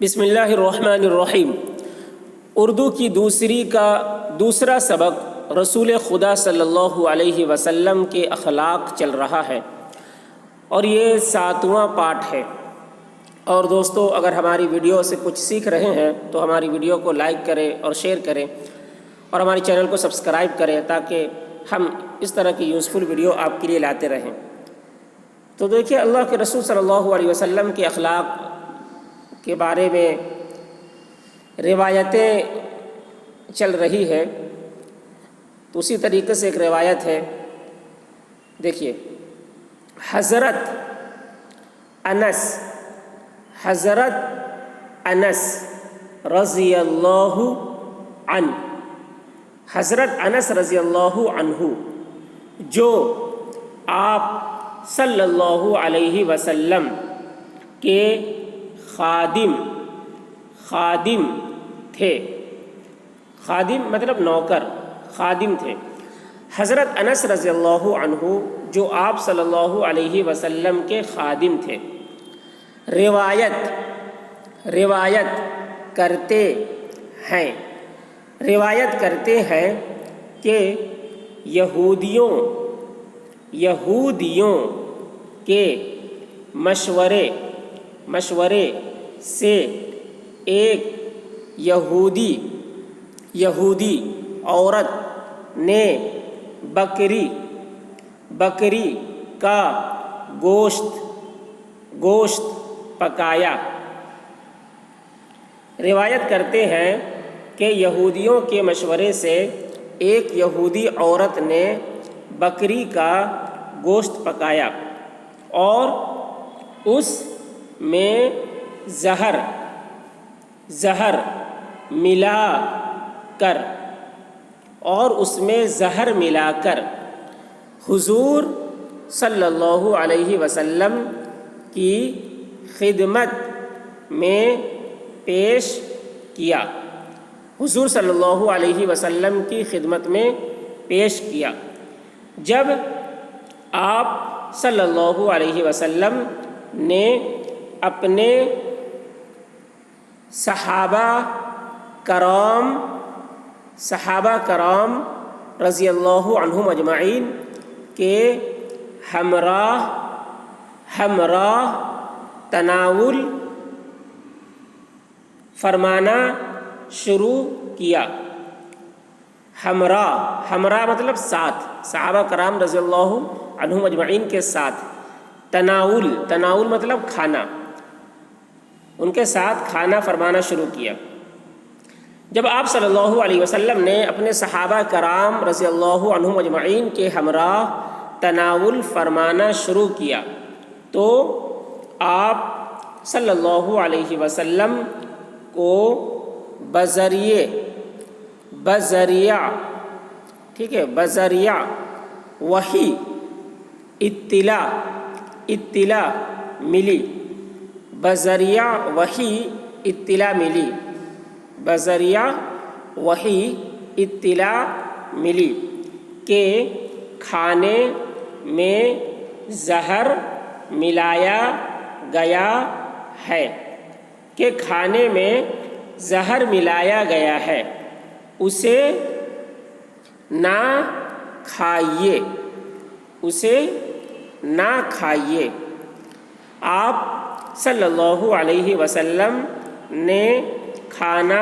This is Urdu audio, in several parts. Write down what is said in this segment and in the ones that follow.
بسم اللہ الرحمن الرحیم۔ اردو کی دوسرا سبق رسول خدا صلی اللہ علیہ وسلم کے اخلاق چل رہا ہے اور یہ 7واں پارٹ ہے۔ اور دوستو، اگر ہماری ویڈیو سے کچھ سیکھ رہے ہیں تو ہماری ویڈیو کو لائک کریں اور شیئر کریں اور ہماری چینل کو سبسکرائب کریں تاکہ ہم اس طرح کی یوزفل ویڈیو آپ کے لیے لاتے رہیں۔ تو دیکھیے، اللہ کے رسول صلی اللہ علیہ وسلم کے اخلاق کے بارے میں روایتیں چل رہی ہے، تو اسی طریقے سے ایک روایت ہے۔ دیکھیے، حضرت انس رضی اللہ عنہ، حضرت انس رضی اللہ عنہ جو آپ صلی اللہ علیہ وسلم کے خادم تھے۔ خادم مطلب نوکر، خادم تھے۔ حضرت انس رضی اللہ عنہ جو آپ صلی اللہ علیہ وسلم کے خادم تھے، روایت کرتے ہیں کہ یہودیوں کے مشورے سے ایک یہودی عورت نے بکری کا گوشت پکایا۔ روایت کرتے ہیں کہ یہودیوں کے مشورے سے ایک یہودی عورت نے بکری کا گوشت پکایا اور اس میں زہر ملا کر حضور صلی اللہ علیہ وسلم کی خدمت میں پیش کیا۔ حضور صلی اللہ علیہ وسلم کی خدمت میں پیش کیا۔ جب آپ صلی اللہ علیہ وسلم نے اپنے صحابہ کرام رضی اللہ عنہم اجمعین کے ہمراہ تناول فرمانا شروع کیا۔ ہمراہ مطلب ساتھ، صحابہ کرام رضی اللہ عنہم اجمعین کے ساتھ۔ تناول مطلب کھانا، ان کے ساتھ کھانا فرمانا شروع کیا۔ جب آپ صلی اللہ علیہ وسلم نے اپنے صحابہ کرام رضی اللہ عنہم اجمعین کے ہمراہ تناول فرمانا شروع کیا تو آپ صلی اللہ علیہ وسلم کو بذریعہ وحی اطلاع ملی۔ وحی اطلاع ملی کہ کھانے میں زہر ملایا گیا ہے، اسے نہ کھائیے۔ آپ صلی اللہ علیہ وسلم نے کھانا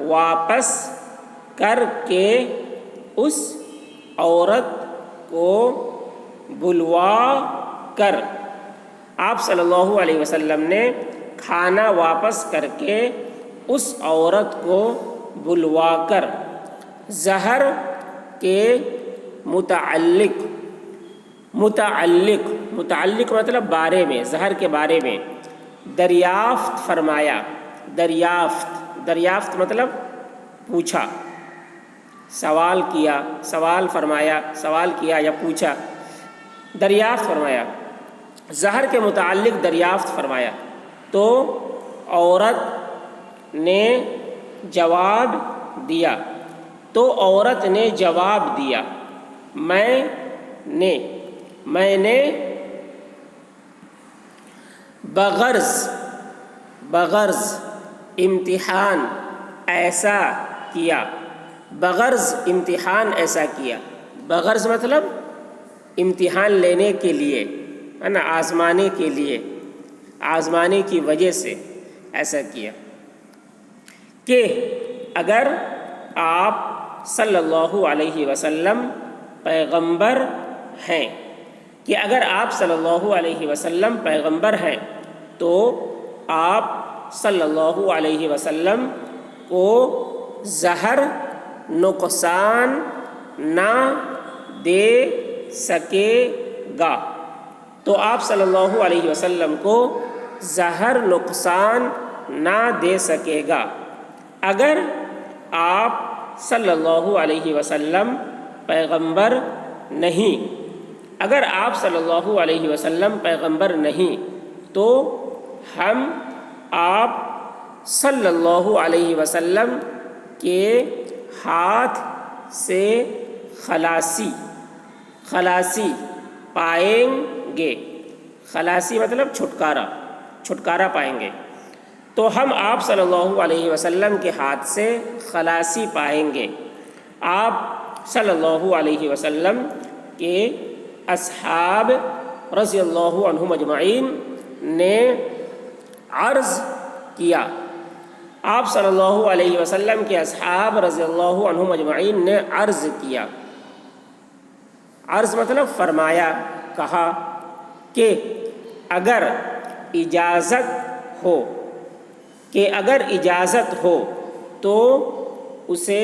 واپس کر کے اس عورت کو بلوا کر آپ صلی اللہ علیہ وسلم نے کھانا واپس کر کے اس عورت کو بلوا کر زہر کے متعلق مطلب بارے میں، زہر کے بارے میں دریافت فرمایا۔ دریافت مطلب پوچھا، سوال کیا یا پوچھا، دریافت فرمایا، زہر کے متعلق دریافت فرمایا۔ تو عورت نے جواب دیا، میں نے بغرض امتحان ایسا کیا، بغرض امتحان ایسا کیا، بغرض مطلب امتحان لینے کے لیے، ہے نا، آزمانے کے لیے، آزمانے کی وجہ سے ایسا کیا کہ اگر آپ صلی اللہ علیہ وسلم پیغمبر ہیں، کہ اگر آپ صلی اللہ علیہ وسلم پیغمبر ہیں تو آپ صلی اللہ علیہ وسلم کو زہر نقصان نہ دے سکے گا، تو آپ صلی اللہ علیہ وسلم کو زہر نقصان نہ دے سکے گا اگر آپ صلی اللہ علیہ وسلم پیغمبر نہیں۔ اگر آپ صلی اللہ علیہ وسلم پیغمبر نہیں تو ہم آپ صلی اللہ علیہ وسلم کے ہاتھ سے خلاصی پائیں گے، خلاصی مطلب چھٹکارا پائیں گے، تو ہم آپ صلی اللہ علیہ وسلم کے ہاتھ سے خلاصی پائیں گے۔ آپ صلی اللہ علیہ وسلم کے اصحاب رضی اللہ عنہم اجمعین نے عرض کیا، آپ صلی اللہ علیہ وسلم کے اصحاب رضی اللہ عنہم اجمعین نے عرض کیا، عرض مطلب فرمایا، کہا کہ اگر اجازت ہو تو اسے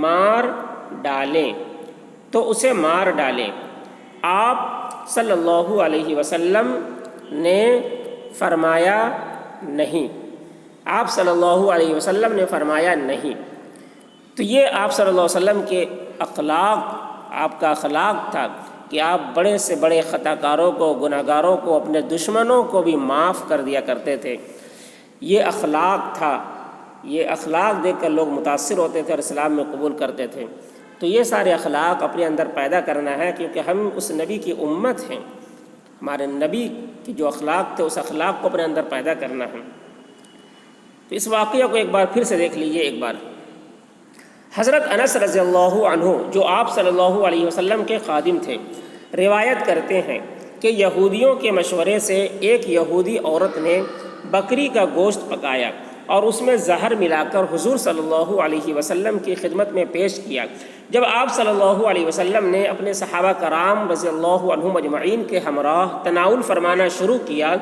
مار ڈالیں، آپ صلی اللہ علیہ وسلم نے فرمایا نہیں، آپ صلی اللہ علیہ وسلم نے فرمایا نہیں۔ تو یہ آپ صلی اللہ علیہ وسلم کے اخلاق، آپ کا اخلاق تھا کہ آپ بڑے سے بڑے خطا کاروں کو، گناہ گاروں کو، اپنے دشمنوں کو بھی معاف کر دیا کرتے تھے۔ یہ اخلاق تھا، یہ اخلاق دیکھ کر لوگ متاثر ہوتے تھے اور اسلام میں قبول کرتے تھے۔ تو یہ سارے اخلاق اپنے اندر پیدا کرنا ہے، کیونکہ ہم اس نبی کی امت ہیں، ہمارے نبی کے جو اخلاق تھے اس اخلاق کو اپنے اندر پیدا کرنا ہے۔ تو اس واقعہ کو ایک بار پھر سے دیکھ لیجئے ایک بار۔ حضرت انس رضی اللہ عنہ جو آپ صلی اللہ علیہ وسلم کے خادم تھے، روایت کرتے ہیں کہ یہودیوں کے مشورے سے ایک یہودی عورت نے بکری کا گوشت پکایا اور اس میں زہر ملا کر حضور صلی اللہ علیہ وسلم کی خدمت میں پیش کیا۔ جب آپ صلی اللہ علیہ وسلم نے اپنے صحابہ کرام رضی اللہ عنہم اجمعین کے ہمراہ تناول فرمانا شروع کیا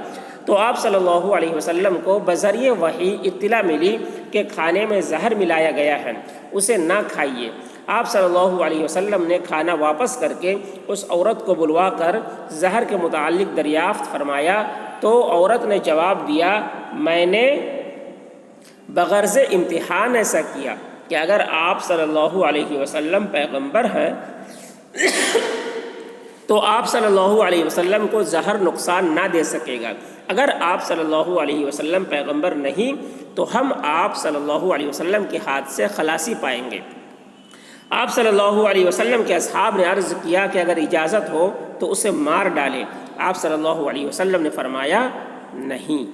تو آپ صلی اللہ علیہ وسلم کو بذریعہ وحی اطلاع ملی کہ کھانے میں زہر ملایا گیا ہے، اسے نہ کھائیے۔ آپ صلی اللہ علیہ وسلم نے کھانا واپس کر کے اس عورت کو بلوا کر زہر کے متعلق دریافت فرمایا تو عورت نے جواب دیا، میں نے بغرض امتحان ایسا کیا کہ اگر آپ صلی اللہ علیہ وسلم پیغمبر ہیں تو آپ صلی اللہ علیہ وسلم کو زہر نقصان نہ دے سکے گا، اگر آپ صلی اللہ علیہ وسلم پیغمبر نہیں تو ہم آپ صلی اللہ علیہ وسلم کے ہاتھ سے خلاصی پائیں گے۔ آپ صلی اللہ علیہ وسلم کے اصحاب نے عرض کیا کہ اگر اجازت ہو تو اسے مار ڈالیں، آپ صلی اللہ علیہ وسلم نے فرمایا نہیں۔